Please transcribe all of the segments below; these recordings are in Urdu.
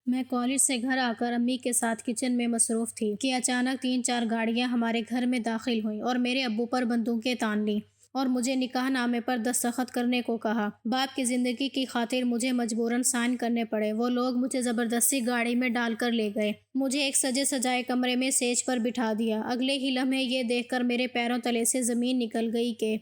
میں کالج سے گھر آ کر امی کے ساتھ کچن میں مصروف تھی کہ اچانک 3-4 گاڑیاں ہمارے گھر میں داخل ہوئیں اور میرے ابو پر بندوقیں تان لیں اور مجھے نکاح نامے پر دستخط کرنے کو کہا۔ باپ کی زندگی کی خاطر مجھے مجبوراً سائن کرنے پڑے۔ وہ لوگ مجھے زبردستی گاڑی میں ڈال کر لے گئے۔ مجھے ایک سجے سجائے کمرے میں سیج پر بٹھا دیا۔ اگلے ہی لمحے یہ دیکھ کر میرے پیروں تلے سے زمین نکل گئی کہ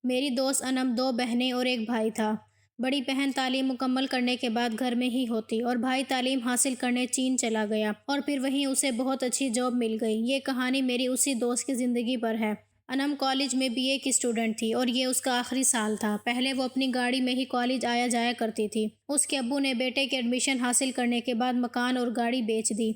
میری دوست انم 2 بہنیں اور ایک بھائی تھا۔ بڑی بہن تعلیم مکمل کرنے کے بعد گھر میں ہی ہوتی اور بھائی تعلیم حاصل کرنے چین چلا گیا اور پھر وہیں اسے بہت اچھی جاب مل گئی۔ یہ کہانی میری اسی دوست کی زندگی پر ہے۔ انم کالج میں BA کی اسٹوڈنٹ تھی اور یہ اس کا آخری سال تھا۔ پہلے وہ اپنی گاڑی میں ہی کالج آیا جایا کرتی تھی۔ اس کے ابو نے بیٹے کے ایڈمیشن حاصل کرنے کے بعد مکان اور گاڑی بیچ دی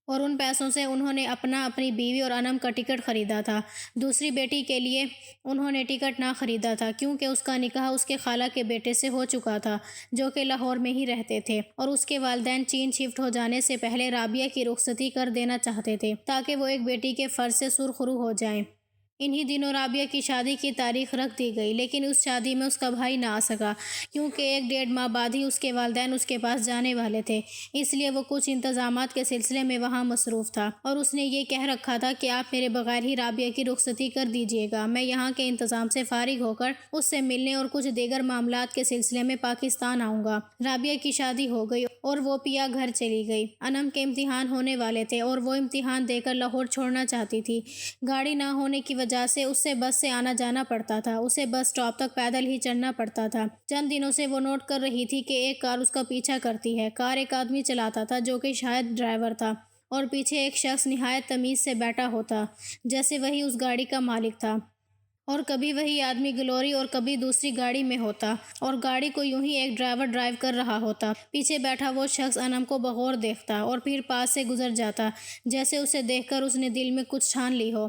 اور ان پیسوں سے انہوں نے اپنی بیوی اور انم کا ٹکٹ خریدا تھا۔ دوسری بیٹی کے لیے انہوں نے ٹکٹ نہ خریدا تھا کیونکہ اس کا نکاح اس کے خالہ کے بیٹے سے ہو چکا تھا جو کہ لاہور میں ہی رہتے تھے اور اس کے والدین چین شفٹ ہو جانے سے پہلے رابعہ کی رخصتی کر دینا چاہتے تھے تاکہ وہ ایک بیٹی کے فرض سے سرخرو ہو جائیں۔ انہی دنوں رابعہ کی شادی کی تاریخ رکھ دی گئی لیکن اس شادی میں اس کا بھائی نہ آ سکا کیونکہ 1-1.5 ماہ بعد ہی اس کے والدین اس کے پاس جانے والے تھے، اس لیے وہ کچھ انتظامات کے سلسلے میں وہاں مصروف تھا اور اس نے یہ کہہ رکھا تھا کہ آپ میرے بغیر ہی رابعہ کی رخصتی کر دیجیے گا، میں یہاں کے انتظام سے فارغ ہو کر اس سے ملنے اور کچھ دیگر معاملات کے سلسلے میں پاکستان آؤں گا۔ رابعہ کی شادی ہو گئی اور وہ پیا گھر چلی گئی۔ انم کے امتحان ہونے والے تھے اور وہ امتحان دے کر لاہور چھوڑنا چاہتی تھی۔ گاڑی نہ ہونے کی وجہ سے اسے بس سے آنا جانا پڑتا تھا، اسے بس اسٹاپ تک پیدل ہی چلنا پڑتا تھا۔ چند دنوں سے وہ نوٹ کر رہی تھی کہ ایک کار اس کا پیچھا کرتی ہے۔ کار ایک آدمی چلاتا تھا جو کہ شاید ڈرائیور تھا اور پیچھے ایک شخص نہایت تمیز سے بیٹھا ہوتا جیسے وہی اس گاڑی کا مالک تھا، اور کبھی وہی آدمی گلوری اور کبھی دوسری گاڑی میں ہوتا اور گاڑی کو یوں ہی ایک ڈرائیور ڈرائیو کر رہا ہوتا۔ پیچھے بیٹھا وہ شخص انم کو بغور دیکھتا اور پھر پاس سے گزر جاتا جیسے اسے دیکھ کر اس نے دل میں کچھ ٹھان لی ہو۔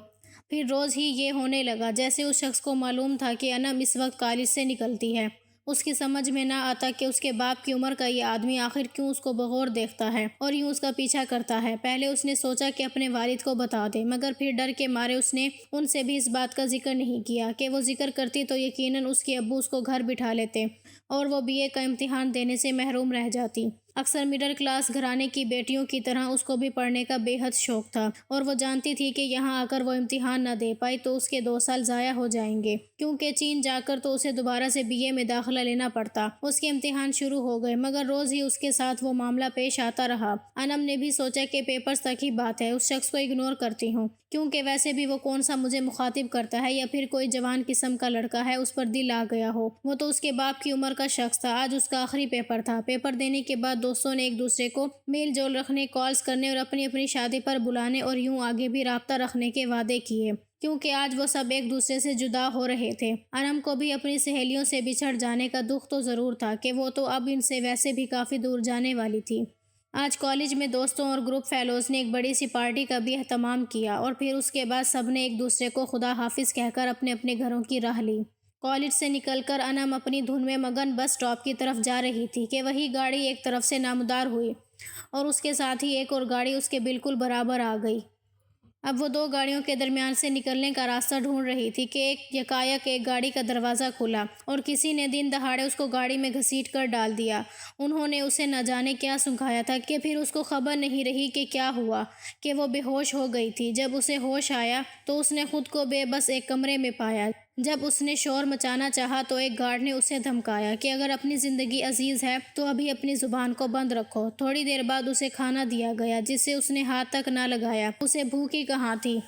پھر روز ہی یہ ہونے لگا جیسے اس شخص کو معلوم تھا کہ انم اس وقت کالج سے نکلتی ہے۔ اس کی سمجھ میں نہ آتا کہ اس کے باپ کی عمر کا یہ آدمی آخر کیوں اس کو بغور دیکھتا ہے اور یوں اس کا پیچھا کرتا ہے۔ پہلے اس نے سوچا کہ اپنے والد کو بتا دے مگر پھر ڈر کے مارے اس نے ان سے بھی اس بات کا ذکر نہیں کیا کہ وہ ذکر کرتی تو یقیناً اس کے ابو اس کو گھر بٹھا لیتے اور وہ BA کا امتحان دینے سے محروم رہ جاتی۔ اکثر مڈل کلاس گھرانے کی بیٹیوں کی طرح اس کو بھی پڑھنے کا بے حد شوق تھا اور وہ جانتی تھی کہ یہاں آ کر وہ امتحان نہ دے پائی تو اس کے 2 سال ضائع ہو جائیں گے کیونکہ چین جا کر تو اسے دوبارہ سے BA میں داخلہ لینا پڑتا۔ اس کے امتحان شروع ہو گئے مگر روز ہی اس کے ساتھ وہ معاملہ پیش آتا رہا۔ انم نے بھی سوچا کہ پیپرز تک ہی بات ہے، اس شخص کو اگنور کرتی ہوں کیونکہ ویسے بھی وہ کون سا مجھے مخاطب کرتا ہے یا پھر کوئی جوان قسم کا لڑکا ہے اس پر دل آ گیا ہو۔ وہ تو اس کے باپ کی عمر کا شخص تھا۔ آج اس کا آخری پیپر تھا۔ پیپر دینے کے بعد دوستوں نے ایک دوسرے کو میل جول رکھنے، کالز کرنے اور اپنی شادی پر بلانے اور یوں آگے بھی رابطہ رکھنے کے وعدے کیے کیونکہ آج وہ سب ایک دوسرے سے جدا ہو رہے تھے۔ انم کو بھی اپنی سہیلیوں سے بچھڑ جانے کا دکھ تو ضرور تھا کہ وہ تو اب ان سے ویسے بھی کافی دور جانے والی تھی۔ آج کالج میں دوستوں اور گروپ فیلوز نے ایک بڑی سی پارٹی کا بھی اہتمام کیا اور پھر اس کے بعد سب نے ایک دوسرے کو خدا حافظ کہہ کر اپنے گھروں کی راہ لی۔ کالج سے نکل کر انم اپنی دھن میں مگن بس اسٹاپ کی طرف جا رہی تھی کہ وہی گاڑی ایک طرف سے نامدار ہوئی اور اس کے ساتھ ہی ایک اور گاڑی اس کے بالکل برابر آ گئی۔ اب وہ 2 گاڑیوں کے درمیان سے نکلنے کا راستہ ڈھونڈ رہی تھی کہ یکایک ایک گاڑی کا دروازہ کھلا اور کسی نے دن دہاڑے اس کو گاڑی میں گھسیٹ کر ڈال دیا۔ انہوں نے اسے نہ جانے کیا سکھایا تھا کہ پھر اس کو خبر نہیں رہی کہ کیا ہوا کہ وہ بے ہوش ہو گئی تھی۔ جب اسے ہوش آیا تو اس نے خود کو بے بس ایک کمرے میں پایا۔ جب اس نے شور مچانا چاہا تو ایک گارڈ نے اسے دھمکایا کہ اگر اپنی زندگی عزیز ہے تو ابھی اپنی زبان کو بند رکھو۔ تھوڑی دیر بعد اسے کھانا دیا گیا جسے اس نے ہاتھ تک نہ لگایا۔ اسے بھوک ہی کہاں تھی۔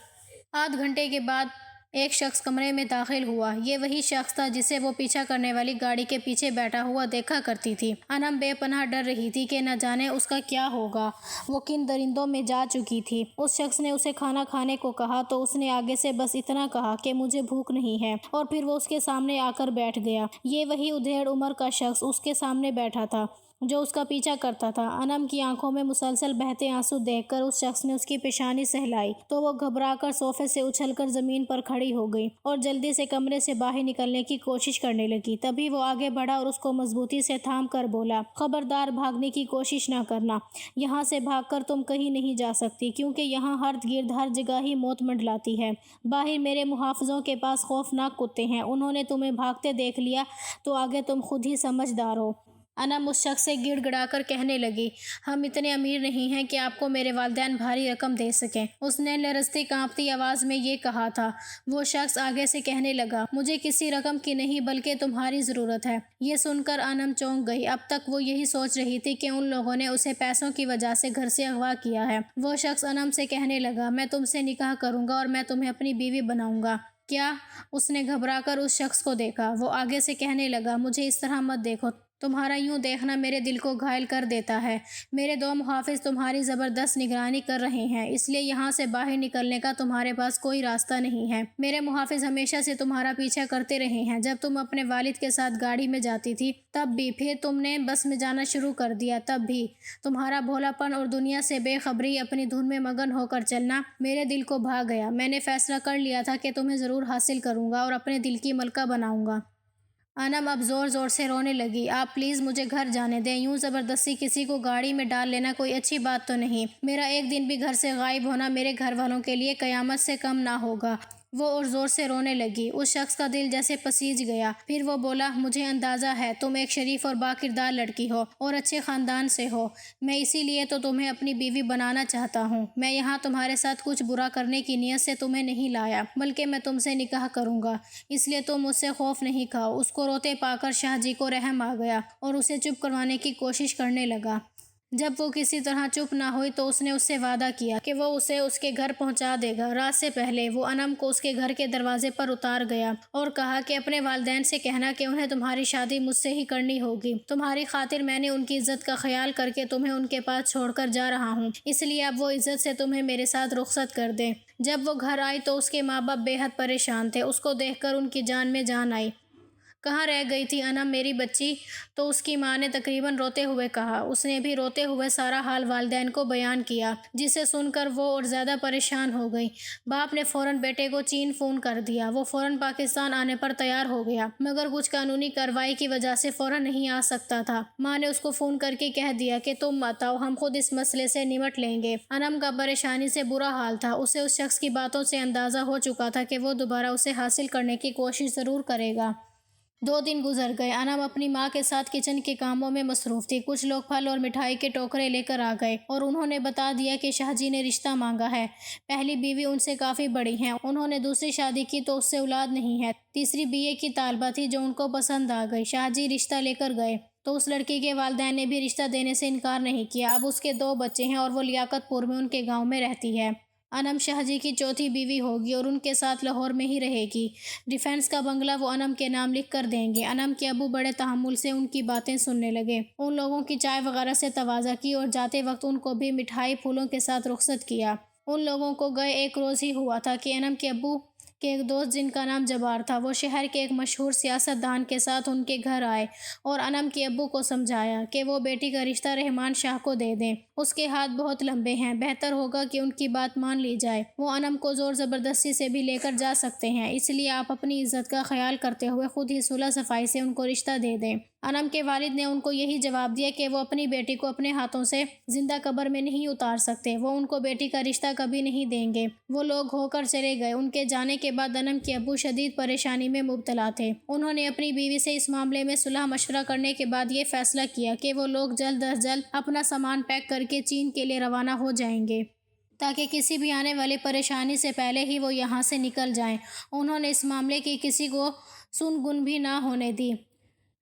آدھ گھنٹے کے بعد ایک شخص کمرے میں داخل ہوا۔ یہ وہی شخص تھا جسے وہ پیچھا کرنے والی گاڑی کے پیچھے بیٹھا ہوا دیکھا کرتی تھی۔ انم بے پناہ ڈر رہی تھی کہ نہ جانے اس کا کیا ہوگا، وہ کن درندوں میں جا چکی تھی۔ اس شخص نے اسے کھانا کھانے کو کہا تو اس نے آگے سے بس اتنا کہا کہ مجھے بھوک نہیں ہے اور پھر وہ اس کے سامنے آ کر بیٹھ گیا۔ یہ وہی ادھیڑ عمر کا شخص اس کے سامنے بیٹھا تھا جو اس کا پیچھا کرتا تھا۔ انم کی آنکھوں میں مسلسل بہتے آنسو دیکھ کر اس شخص نے اس کی پیشانی سہلائی تو وہ گھبرا کر صوفے سے اچھل کر زمین پر کھڑی ہو گئی اور جلدی سے کمرے سے باہر نکلنے کی کوشش کرنے لگی۔ تبھی وہ آگے بڑھا اور اس کو مضبوطی سے تھام کر بولا، خبردار بھاگنے کی کوشش نہ کرنا، یہاں سے بھاگ کر تم کہیں نہیں جا سکتی کیونکہ یہاں ارد گرد ہر جگہ ہی موت منڈلاتی ہے۔ باہر میرے محافظوں کے پاس خوفناک کتے ہیں، انہوں نے تمہیں بھاگتے دیکھ لیا تو آگے تم خود ہی سمجھدار ہو۔ انم اس شخص سے گڑ گڑا کر کہنے لگی، ہم اتنے امیر نہیں ہیں کہ آپ کو میرے والدین بھاری رقم دے سکیں۔ اس نے لرزتی کانپتی آواز میں یہ کہا تھا۔ وہ شخص آگے سے کہنے لگا، مجھے کسی رقم کی نہیں بلکہ تمہاری ضرورت ہے۔ یہ سن کر انم چونک گئی۔ اب تک وہ یہی سوچ رہی تھی کہ ان لوگوں نے اسے پیسوں کی وجہ سے گھر سے اغوا کیا ہے۔ وہ شخص انم سے کہنے لگا، میں تم سے نکاح کروں گا اور میں تمہیں اپنی بیوی بناؤں گا۔ کیا؟ اس نے گھبرا کر اس شخص کو دیکھا۔ وہ آگے سے کہنے لگا، مجھے اس طرح مت دیکھو، تمہارا یوں دیکھنا میرے دل کو گھائل کر دیتا ہے۔ میرے 2 محافظ تمہاری زبردست نگرانی کر رہے ہیں، اس لیے یہاں سے باہر نکلنے کا تمہارے پاس کوئی راستہ نہیں ہے۔ میرے محافظ ہمیشہ سے تمہارا پیچھا کرتے رہے ہیں، جب تم اپنے والد کے ساتھ گاڑی میں جاتی تھی تب بھی، پھر تم نے بس میں جانا شروع کر دیا تب بھی۔ تمہارا بھولا پن اور دنیا سے بے خبری، اپنی دھن میں مگن ہو کر چلنا میرے دل کو بھا گیا۔ میں نے فیصلہ کر لیا تھا کہ تمہیں ضرور حاصل کروں گا اور اپنے دل کی ملکہ بناؤں گا۔ انم اب زور زور سے رونے لگی۔ آپ پلیز مجھے گھر جانے دیں، یوں زبردستی کسی کو گاڑی میں ڈال لینا کوئی اچھی بات تو نہیں۔ میرا ایک دن بھی گھر سے غائب ہونا میرے گھر والوں کے لیے قیامت سے کم نہ ہوگا۔ وہ اور زور سے رونے لگی۔ اس شخص کا دل جیسے پسیج گیا۔ پھر وہ بولا، مجھے اندازہ ہے تم ایک شریف اور باکردار لڑکی ہو اور اچھے خاندان سے ہو، میں اسی لیے تو تمہیں اپنی بیوی بنانا چاہتا ہوں۔ میں یہاں تمہارے ساتھ کچھ برا کرنے کی نیت سے تمہیں نہیں لایا، بلکہ میں تم سے نکاح کروں گا، اس لیے تم مجھ سے خوف نہیں کھاؤ۔ اس کو روتے پا کر شاہ جی کو رحم آ گیا اور اسے چپ کروانے کی کوشش کرنے لگا۔ جب وہ کسی طرح چپ نہ ہوئی تو اس نے اس سے وعدہ کیا کہ وہ اسے اس کے گھر پہنچا دے گا۔ رات سے پہلے وہ انم کو اس کے گھر کے دروازے پر اتار گیا اور کہا کہ اپنے والدین سے کہنا کہ انہیں تمہاری شادی مجھ سے ہی کرنی ہوگی۔ تمہاری خاطر میں نے ان کی عزت کا خیال کر کے تمہیں ان کے پاس چھوڑ کر جا رہا ہوں، اس لیے اب وہ عزت سے تمہیں میرے ساتھ رخصت کر دیں۔ جب وہ گھر آئی تو اس کے ماں باپ بے حد پریشان تھے۔ اس کو دیکھ کر ان کی جان میں جان آئی۔ کہاں رہ گئی تھی انم میری بچی؟ تو اس کی ماں نے تقریباً روتے ہوئے کہا۔ اس نے بھی روتے ہوئے سارا حال والدین کو بیان کیا، جسے سن کر وہ اور زیادہ پریشان ہو گئی۔ باپ نے فوراً بیٹے کو چین فون کر دیا۔ وہ فوراً پاکستان آنے پر تیار ہو گیا، مگر کچھ قانونی کارروائی کی وجہ سے فوراً نہیں آ سکتا تھا۔ ماں نے اس کو فون کر کے کہہ دیا کہ تم مت آؤ، ہم خود اس مسئلے سے نمٹ لیں گے۔ انم کا پریشانی سے برا حال تھا۔ اسے اس شخص کی باتوں سے اندازہ ہو چکا تھا کہ وہ دوبارہ اسے حاصل کرنے کی کوشش ضرور کرے گا۔ 2 دن گزر گئے۔ انم اپنی ماں کے ساتھ کچن کے کاموں میں مصروف تھی۔ کچھ لوگ پھل اور مٹھائی کے ٹوکرے لے کر آ گئے اور انہوں نے بتا دیا کہ شاہ جی نے رشتہ مانگا ہے۔ پہلی بیوی ان سے کافی بڑی ہیں، انہوں نے دوسری شادی کی تو اس سے اولاد نہیں ہے۔ تیسری BA کی طالبہ تھی جو ان کو پسند آ گئی۔ شاہ جی رشتہ لے کر گئے تو اس لڑکی کے والدین نے بھی رشتہ دینے سے انکار نہیں کیا۔ اب اس کے 2 بچے ہیں اور وہ لیاقت پور میں ان کے گاؤں میں رہتی ہے۔ انم شاہ جی کی چوتھی بیوی ہوگی اور ان کے ساتھ لاہور میں ہی رہے گی۔ ڈیفنس کا بنگلہ وہ انم کے نام لکھ کر دیں گے۔ انم کے ابو بڑے تحمل سے ان کی باتیں سننے لگے۔ ان لوگوں کی چائے وغیرہ سے تواضع کی اور جاتے وقت ان کو بھی مٹھائی پھولوں کے ساتھ رخصت کیا۔ ان لوگوں کو گئے 1 روز ہی ہوا تھا کہ انم کے ابو کے ایک دوست جن کا نام جبار تھا، وہ شہر کے ایک مشہور سیاست دان کے ساتھ ان کے گھر آئے اور انم کے ابو کو سمجھایا کہ وہ بیٹی کا رشتہ رحمان شاہ کو دے دیں۔ اس کے ہاتھ بہت لمبے ہیں، بہتر ہوگا کہ ان کی بات مان لی جائے۔ وہ انم کو زور زبردستی سے بھی لے کر جا سکتے ہیں، اس لیے آپ اپنی عزت کا خیال کرتے ہوئے خود ہی صلح صفائی سے ان کو رشتہ دے دیں۔ انم کے والد نے ان کو یہی جواب دیا کہ وہ اپنی بیٹی کو اپنے ہاتھوں سے زندہ قبر میں نہیں اتار سکتے، وہ ان کو بیٹی کا رشتہ کبھی نہیں دیں گے۔ وہ لوگ ہو کر چلے گئے۔ ان کے جانے کے بعد انم کے ابو شدید پریشانی میں مبتلا تھے۔ انہوں نے اپنی بیوی سے اس معاملے میں صلح مشورہ کرنے کے بعد یہ فیصلہ کیا کہ وہ لوگ جلد از جلد اپنا سامان پیک کر کے چین کے لیے روانہ ہو جائیں گے، تاکہ کسی بھی آنے والی پریشانی سے پہلے ہی وہ یہاں سے نکل جائیں۔ انہوں نے اس معاملے کی کسی کو سن گن بھی نہ ہونے دی۔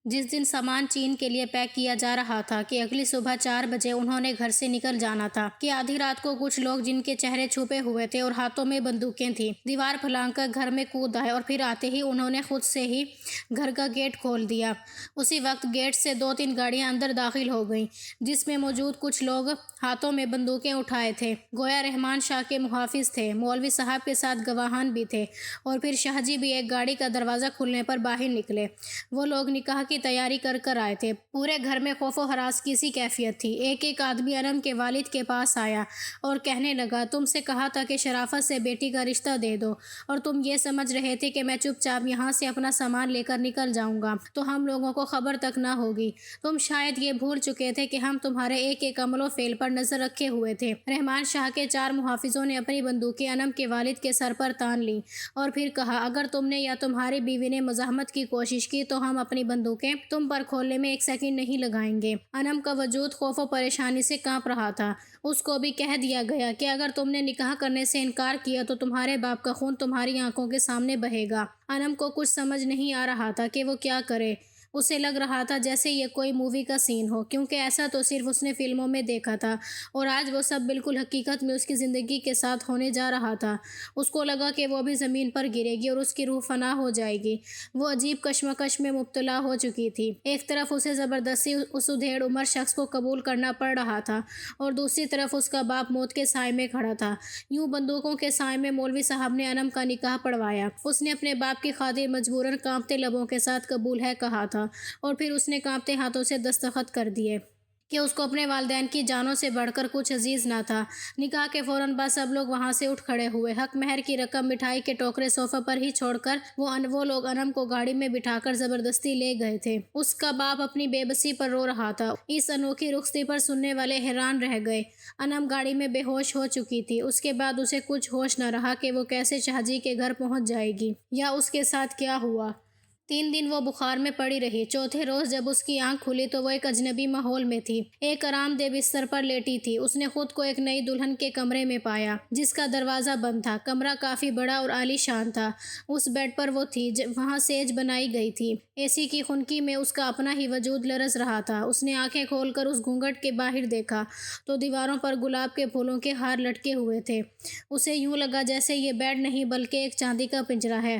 جس دن سامان چین کے لیے پیک کیا جا رہا تھا کہ اگلی صبح 4 بجے انہوں نے گھر سے نکل جانا تھا کہ آدھی رات کو کچھ لوگ جن کے چہرے چھپے ہوئے تھے اور ہاتھوں میں بندوقیں تھیں، دیوار پھلانگ کر گھر میں کود آئے اور پھر آتے ہی انہوں نے خود سے ہی گھر کا گیٹ کھول دیا۔ اسی وقت گیٹ سے 2-3 گاڑیاں اندر داخل ہو گئیں، جس میں موجود کچھ لوگ ہاتھوں میں بندوقیں اٹھائے تھے، گویا رحمان شاہ کے محافظ تھے۔ مولوی صاحب کے ساتھ گواہان بھی تھے اور پھر شاہ جی بھی ایک گاڑی کا دروازہ کھلنے پر باہر نکلے۔ وہ لوگ نکاح کی تیاری کر آئے تھے۔ پورے گھر میں خوف و ہراس کی سی کیفیت تھی۔ ایک آدمی انم کے والد کے پاس آیا اور کہنے لگا، تم سے کہا تھا کہ شرافت سے بیٹی کا رشتہ دے دو اور تم یہ سمجھ رہے تھے کہ میں چپ چاپ یہاں سے اپنا سامان لے کر نکل جاؤں گا تو ہم لوگوں کو خبر تک نہ ہوگی۔ تم شاید یہ بھول چکے تھے کہ ہم تمہارے ایک عمل و فعل پر نظر رکھے ہوئے تھے۔ رحمان شاہ کے 4 محافظوں نے اپنی بندوقیں انم کے والد کے سر پر تان لیں اور پھر کہا، اگر تم نے یا تمہاری بیوی نے مزاحمت کی کوشش کی تو ہم اپنی بندوقیں روکیں تم پر کھولنے میں 1 سیکنڈ نہیں لگائیں گے۔ انم کا وجود خوف و پریشانی سے کانپ رہا تھا۔ اس کو بھی کہہ دیا گیا کہ اگر تم نے نکاح کرنے سے انکار کیا تو تمہارے باپ کا خون تمہاری آنکھوں کے سامنے بہے گا۔ انم کو کچھ سمجھ نہیں آ رہا تھا کہ وہ کیا کرے۔ اسے لگ رہا تھا جیسے یہ کوئی مووی کا سین ہو، کیونکہ ایسا تو صرف اس نے فلموں میں دیکھا تھا، اور آج وہ سب بالکل حقیقت میں اس کی زندگی کے ساتھ ہونے جا رہا تھا۔ اس کو لگا کہ وہ بھی زمین پر گرے گی اور اس کی روح فنا ہو جائے گی۔ وہ عجیب کشمکش میں مبتلا ہو چکی تھی۔ ایک طرف اسے زبردستی اس ادھیڑ عمر شخص کو قبول کرنا پڑ رہا تھا، اور دوسری طرف اس کا باپ موت کے سائے میں کھڑا تھا۔ یوں بندوقوں کے سائے میں مولوی صاحب نے انم کا نکاح پڑھوایا۔ اس نے اپنے باپ کی خاطر مجبوراً کانپتے لبوں کے ساتھ قبول ہے کہا تھا، اور پھر اس نے کانپتے ہاتھوں سے دستخط کر دیے کہ اس کو اپنے والدین کی جانوں سے بڑھ کر کچھ عزیز نہ تھا۔ نکاح کے فوراً بعد سب لوگ وہاں سے اٹھ کھڑے ہوئے۔ حق مہر کی رقم، مٹھائی کے ٹوکرے صوفہ پر ہی چھوڑ کر وہ لوگ انم کو گاڑی میں بٹھا کر زبردستی لے گئے تھے۔ اس کا باپ اپنی بے بسی پر رو رہا تھا۔ اس انوکھی رخصتی پر سننے والے حیران رہ گئے۔ انم گاڑی میں بے ہوش ہو چکی تھی۔ اس کے بعد اسے کچھ ہوش نہ رہا کہ وہ کیسے شاہ جی کے گھر پہنچ جائے گی، یا اس کے ساتھ کیا ہوا۔ 3 دن وہ بخار میں پڑی رہی۔ چوتھے روز جب اس کی آنکھ کھلی تو وہ ایک اجنبی ماحول میں تھی۔ ایک آرام دہ بستر پر لیٹی تھی۔ اس نے خود کو ایک نئی دلہن کے کمرے میں پایا، جس کا دروازہ بند تھا۔ کمرہ کافی بڑا اور عالی شان تھا۔ اس بیڈ پر وہ تھی وہاں سیج بنائی گئی تھی۔ اے سی کی خنکی میں اس کا اپنا ہی وجود لرز رہا تھا۔ اس نے آنکھیں کھول کر اس گھونگھٹ کے باہر دیکھا تو دیواروں پر گلاب کے پھولوں کے ہار لٹکے ہوئے تھے۔ اسے یوں لگا جیسے یہ بیڈ نہیں بلکہ ایک چاندی کا پنجرہ ہے،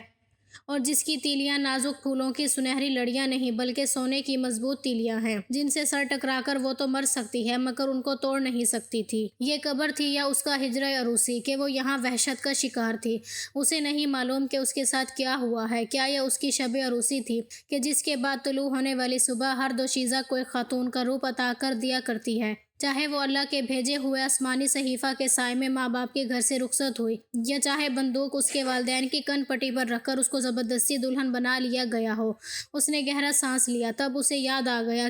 اور جس کی تیلیاں نازک پھولوں کی سنہری لڑیاں نہیں بلکہ سونے کی مضبوط تیلیاں ہیں، جن سے سر ٹکرا کر وہ تو مر سکتی ہے مگر ان کو توڑ نہیں سکتی تھی۔ یہ قبر تھی یا اس کا ہجرہ عروسی کہ وہ یہاں وحشت کا شکار تھی۔ اسے نہیں معلوم کہ اس کے ساتھ کیا ہوا ہے۔ کیا یہ اس کی شب عروسی تھی کہ جس کے بعد طلوع ہونے والی صبح ہر دوشیزہ کو ایک خاتون کا روپ عطا کر دیا کرتی ہے، چاہے وہ اللہ کے بھیجے ہوئے آسمانی صحیفہ کے سائے میں ماں باپ کے گھر سے رخصت ہوئی، یا چاہے بندوق اس کے والدین کی کن پٹی پر رکھ کر اس کو زبردستی دلہن بنا لیا گیا ہو۔ اس نے گہرا سانس لیا۔ تب اسے یاد آ گیا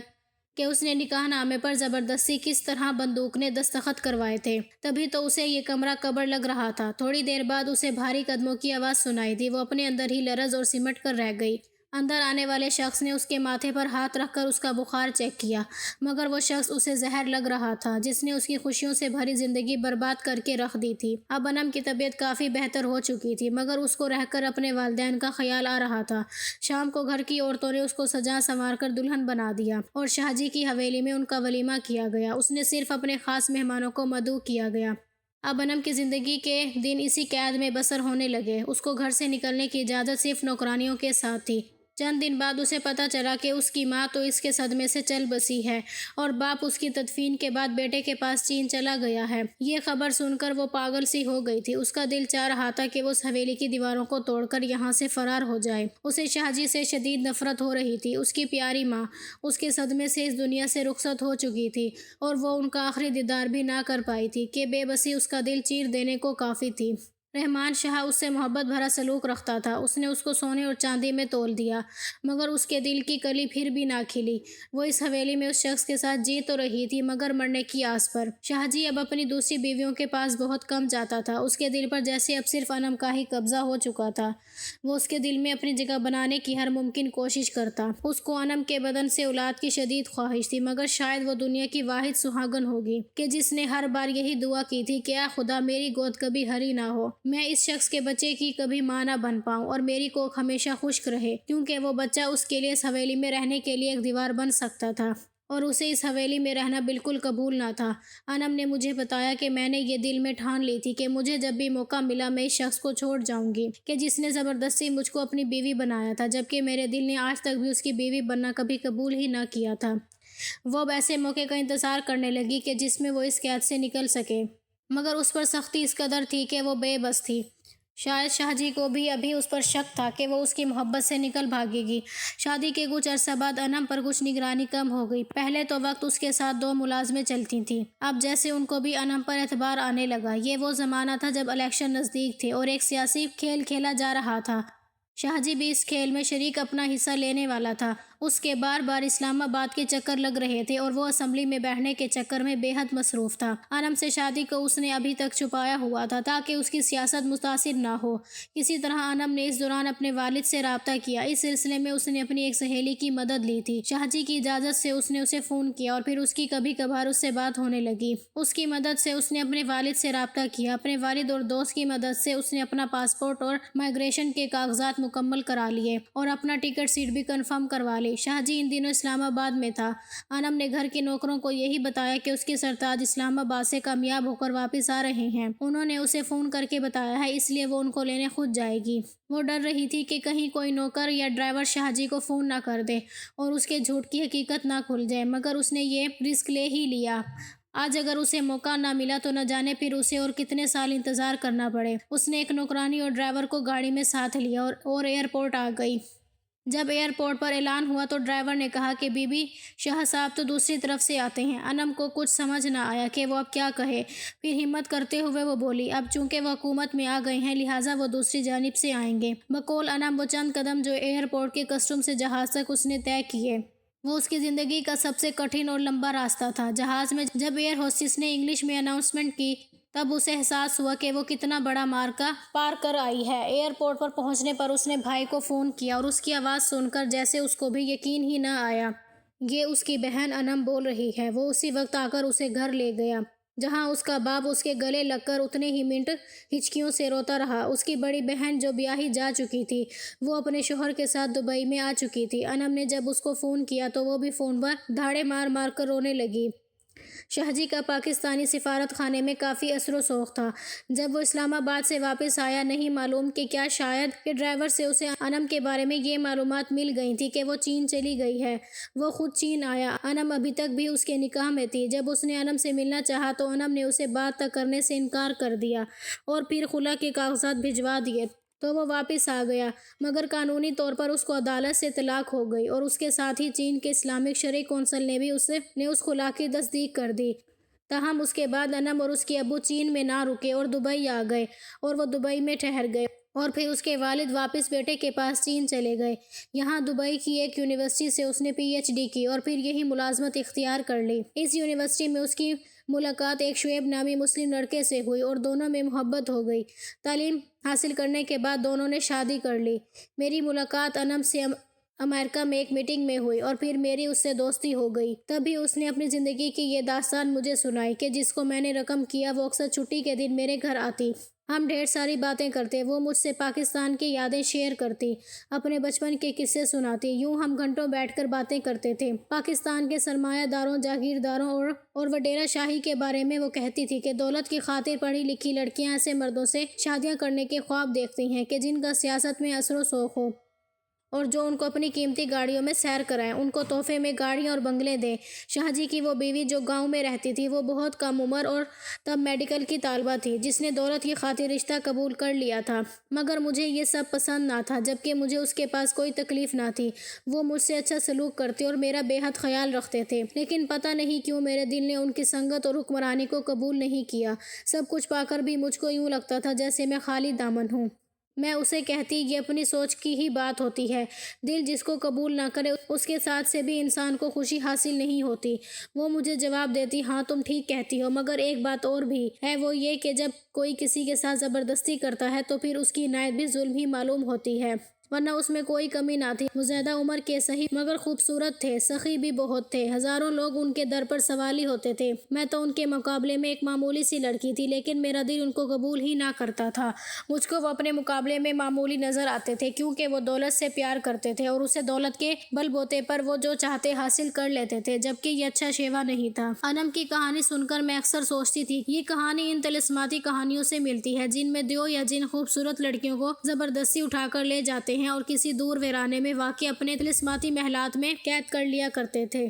کہ اس نے نکاح نامے پر زبردستی کس طرح بندوق نے دستخط کروائے تھے۔ تبھی تو اسے یہ کمرہ قبر لگ رہا تھا۔ تھوڑی دیر بعد اسے بھاری قدموں کی آواز سنائی دی۔ وہ اپنے اندر ہی لرز اور سمٹ کر رہ گئی۔ اندر آنے والے شخص نے اس کے ماتھے پر ہاتھ رکھ کر اس کا بخار چیک کیا، مگر وہ شخص اسے زہر لگ رہا تھا جس نے اس کی خوشیوں سے بھری زندگی برباد کر کے رکھ دی تھی۔ اب انم کی طبیعت کافی بہتر ہو چکی تھی، مگر اس کو رہ کر اپنے والدین کا خیال آ رہا تھا۔ شام کو گھر کی عورتوں نے اس کو سجا سنوار کر دلہن بنا دیا اور شاہ جی کی حویلی میں ان کا ولیمہ کیا گیا۔ اس نے صرف اپنے خاص مہمانوں کو مدعو کیا گیا۔ اب انم کی زندگی کے دن اسی قید میں بسر ہونے لگے۔ اس کو گھر سے نکلنے کی اجازت صرف نوکرانیوں کے ساتھ تھی۔ چند دن بعد اسے پتہ چلا کہ اس کی ماں تو اس کے صدمے سے چل بسی ہے، اور باپ اس کی تدفین کے بعد بیٹے کے پاس چین چلا گیا ہے۔ یہ خبر سن کر وہ پاگل سی ہو گئی تھی۔ اس کا دل چاہ رہا تھا کہ وہ اس حویلی کی دیواروں کو توڑ کر یہاں سے فرار ہو جائے۔ اسے شاہ جی سے شدید نفرت ہو رہی تھی۔ اس کی پیاری ماں اس کے صدمے سے اس دنیا سے رخصت ہو چکی تھی، اور وہ ان کا آخری دیدار بھی نہ کر پائی تھی کہ بے بسی اس کا دل چیر دینے کو کافی تھی۔ رحمان شاہ اس سے محبت بھرا سلوک رکھتا تھا۔ اس نے اس کو سونے اور چاندی میں تول دیا، مگر اس کے دل کی کلی پھر بھی نہ کھلی۔ وہ اس حویلی میں اس شخص کے ساتھ جی تو رہی تھی مگر مرنے کی آس پر۔ شاہ جی اب اپنی دوسری بیویوں کے پاس بہت کم جاتا تھا۔ اس کے دل پر جیسے اب صرف انم کا ہی قبضہ ہو چکا تھا۔ وہ اس کے دل میں اپنی جگہ بنانے کی ہر ممکن کوشش کرتا۔ اس کو انم کے بدن سے اولاد کی شدید خواہش تھی، مگر شاید وہ دنیا کی واحد سہاگن ہوگی کہ جس نے ہر بار یہی دعا کی تھی کہ اے خدا میری گود کبھی ہری نہ ہو، میں اس شخص کے بچے کی کبھی ماں نہ بن پاؤں، اور میری کوکھ ہمیشہ خشک رہے، کیونکہ وہ بچہ اس کے لیے اس حویلی میں رہنے کے لیے ایک دیوار بن سکتا تھا، اور اسے اس حویلی میں رہنا بالکل قبول نہ تھا۔ انم نے مجھے بتایا کہ میں نے یہ دل میں ٹھان لی تھی کہ مجھے جب بھی موقع ملا میں اس شخص کو چھوڑ جاؤں گی کہ جس نے زبردستی مجھ کو اپنی بیوی بنایا تھا، جبکہ میرے دل نے آج تک بھی اس کی بیوی بننا کبھی قبول ہی نہ کیا تھا۔ وہ اب ایسے موقع کا انتظار کرنے لگی کہ جس میں وہ اس قید سے نکل سکے، مگر اس پر سختی اس قدر تھی کہ وہ بے بس تھی۔ شاید شاہ جی کو بھی ابھی اس پر شک تھا کہ وہ اس کی محبت سے نکل بھاگے گی۔ شادی کے کچھ عرصہ بعد انم پر کچھ نگرانی کم ہو گئی۔ پہلے تو وقت اس کے ساتھ 2 ملازمیں چلتی تھیں، اب جیسے ان کو بھی انم پر اعتبار آنے لگا۔ یہ وہ زمانہ تھا جب الیکشن نزدیک تھے اور ایک سیاسی کھیل کھیلا جا رہا تھا۔ شاہ جی بھی اس کھیل میں شریک اپنا حصہ لینے والا تھا۔ اس کے بار بار اسلام آباد کے چکر لگ رہے تھے اور وہ اسمبلی میں بیٹھنے کے چکر میں بے حد مصروف تھا۔ انم سے شادی کو اس نے ابھی تک چھپایا ہوا تھا تاکہ اس کی سیاست متاثر نہ ہو۔ کسی طرح انم نے اس دوران اپنے والد سے رابطہ کیا۔ اس سلسلے میں اس نے اپنی ایک سہیلی کی مدد لی تھی۔ شاہجی کی اجازت سے اس نے اسے فون کیا اور پھر اس کی کبھی کبھار اس سے بات ہونے لگی۔ اس کی مدد سے اس نے اپنے والد سے رابطہ کیا۔ اپنے والد اور دوست کی مدد سے اس نے اپنا پاسپورٹ اور مائیگریشن کے کاغذات مکمل کرا لیے اور اپنا ٹکٹ سیٹ بھی کنفرم کروا لی۔ شاہجی ان دنوں اسلام آباد میں تھا۔ انم نے گھر کے نوکروں کو یہی بتایا کہ اس کے سرتاج اسلام آباد سے کامیاب ہو کر واپس آ رہے ہیں۔ انہوں نے اسے فون کر کے بتایا ہے، اس لیے وہ ان کو لینے خود جائے گی۔ وہ ڈر رہی تھی کہ کہیں کوئی نوکر یا ڈرائیور شاہجی کو فون نہ کر دے اور اس کے جھوٹ کی حقیقت نہ کھل جائے، مگر اس نے یہ رسک لے ہی لیا۔ آج اگر اسے موقع نہ ملا تو نہ جانے پھر اسے اور کتنے سال انتظار کرنا پڑے۔ اس نے ایک نوکرانی اور ڈرائیور کو گاڑی میں ساتھ لیا اور ایئرپورٹ آ گئی۔ جب ایئرپورٹ پر اعلان ہوا تو ڈرائیور نے کہا کہ بی بی شاہ صاحب تو دوسری طرف سے آتے ہیں۔ انم کو کچھ سمجھ نہ آیا کہ وہ اب کیا کہے۔ پھر ہمت کرتے ہوئے وہ بولی، اب چونکہ وہ حکومت میں آ گئے ہیں لہٰذا وہ دوسری جانب سے آئیں گے۔ بقول انم وہ چند قدم جو ایئرپورٹ کے کسٹم سے جہاز تک اس نے طے کیے وہ اس کی زندگی کا سب سے کٹھن اور لمبا راستہ تھا۔ جہاز میں جب ایئر ہوسٹس نے انگلش میں اناؤنسمنٹ کی تب اسے احساس ہوا کہ وہ کتنا بڑا معرکہ پار کر آئی ہے۔ ایئرپورٹ پر پہنچنے پر اس نے بھائی کو فون کیا اور اس کی آواز سن کر جیسے اس کو بھی یقین ہی نہ آیا یہ اس کی بہن انم بول رہی ہے۔ وہ اسی وقت آ کر اسے گھر لے گیا جہاں اس کا باپ اس کے گلے لگ کر اتنے ہی منٹ ہچکیوں سے روتا رہا۔ اس کی بڑی بہن جو بیاہی جا چکی تھی وہ اپنے شوہر کے ساتھ دبئی میں آ چکی تھی۔ انم نے جب اس کو فون کیا تو وہ بھی فون پر دھاڑے مار مار کر رونے لگی۔ شاہجی کا پاکستانی سفارت خانے میں کافی اثر و رسوخ تھا۔ جب وہ اسلام آباد سے واپس آیا نہیں معلوم کہ کیا شاید کہ ڈرائیور سے اسے انم کے بارے میں یہ معلومات مل گئی تھی کہ وہ چین چلی گئی ہے۔ وہ خود چین آیا۔ انم ابھی تک بھی اس کے نکاح میں تھی۔ جب اس نے انم سے ملنا چاہا تو انم نے اسے بات تک کرنے سے انکار کر دیا اور پھر خلا کے کاغذات بھجوا دیے تو وہ واپس آ گیا، مگر قانونی طور پر اس کو عدالت سے طلاق ہو گئی اور اس کے ساتھ ہی چین کے اسلامک شرعی کونسل نے بھی اس خلا کی تصدیق کر دی۔ تاہم اس کے بعد انم اور اس کے ابو چین میں نہ رکے اور دبئی آ گئے اور وہ دبئی میں ٹھہر گئے اور پھر اس کے والد واپس بیٹے کے پاس چین چلے گئے۔ یہاں دبئی کی ایک یونیورسٹی سے اس نے پی ایچ ڈی کی اور پھر یہی ملازمت اختیار کر لی۔ اس یونیورسٹی میں اس کی ملاقات ایک شعیب نامی مسلم لڑکے سے ہوئی اور دونوں میں محبت ہو گئی۔ تعلیم حاصل کرنے کے بعد دونوں نے شادی کر لی۔ میری ملاقات انم سے امریکہ میں ایک میٹنگ میں ہوئی اور پھر میری اس سے دوستی ہو گئی۔ تبھی اس نے اپنی زندگی کی یہ داستان مجھے سنائی کہ جس کو میں نے رقم کیا وہ اکثر چھٹی کے دن میرے گھر آتی۔ ہم ڈھیر ساری باتیں کرتے۔ وہ مجھ سے پاکستان کی یادیں شیئر کرتی، اپنے بچپن کے قصے سناتی۔ یوں ہم گھنٹوں بیٹھ کر باتیں کرتے تھے۔ پاکستان کے سرمایہ داروں، جاگیرداروں اور وڈیرا شاہی کے بارے میں وہ کہتی تھی کہ دولت کی خاطر پڑھی لکھی لڑکیاں ایسے مردوں سے شادیاں کرنے کے خواب دیکھتی ہیں کہ جن کا سیاست میں اثر و رسوخ ہو اور جو ان کو اپنی قیمتی گاڑیوں میں سیر کرائیں، ان کو تحفے میں گاڑیاں اور بنگلے دیں۔ شاہجی کی وہ بیوی جو گاؤں میں رہتی تھی وہ بہت کم عمر اور تب میڈیکل کی طالبہ تھی جس نے دولت کی خاطر رشتہ قبول کر لیا تھا، مگر مجھے یہ سب پسند نہ تھا جبکہ مجھے اس کے پاس کوئی تکلیف نہ تھی۔ وہ مجھ سے اچھا سلوک کرتے اور میرا بے حد خیال رکھتے تھے، لیکن پتہ نہیں کیوں میرے دل نے ان کی سنگت اور حکمرانی کو قبول نہیں کیا۔ سب کچھ پا کر بھی مجھ کو یوں لگتا تھا جیسے میں خالی دامن ہوں۔ میں اسے کہتی یہ اپنی سوچ کی ہی بات ہوتی ہے، دل جس کو قبول نہ کرے اس کے ساتھ سے بھی انسان کو خوشی حاصل نہیں ہوتی۔ وہ مجھے جواب دیتی، ہاں تم ٹھیک کہتی ہو، مگر ایک بات اور بھی ہے، وہ یہ کہ جب کوئی کسی کے ساتھ زبردستی کرتا ہے تو پھر اس کی عنایت بھی ظلم ہی معلوم ہوتی ہے، ورنہ اس میں کوئی کمی نہ تھی۔ وہ زیادہ عمر کے صحیح مگر خوبصورت تھے، سخی بھی بہت تھے، ہزاروں لوگ ان کے در پر سوالی ہوتے تھے۔ میں تو ان کے مقابلے میں ایک معمولی سی لڑکی تھی، لیکن میرا دل ان کو قبول ہی نہ کرتا تھا۔ مجھ کو وہ اپنے مقابلے میں معمولی نظر آتے تھے کیونکہ وہ دولت سے پیار کرتے تھے اور اسے دولت کے بل بوتے پر وہ جو چاہتے حاصل کر لیتے تھے، جبکہ یہ اچھا شیوا نہیں تھا۔ انم کی کہانی سن کر میں اکثر سوچتی تھی یہ کہانی ان طلسماتی کہانیوں سے ملتی ہے جن میں دیو یا جن خوبصورت لڑکیوں کو زبردستی اٹھا کر لے جاتے ہیں اور کسی دور ویرانے میں واقع اپنے طلسماتی محلات میں قید کر لیا کرتے تھے۔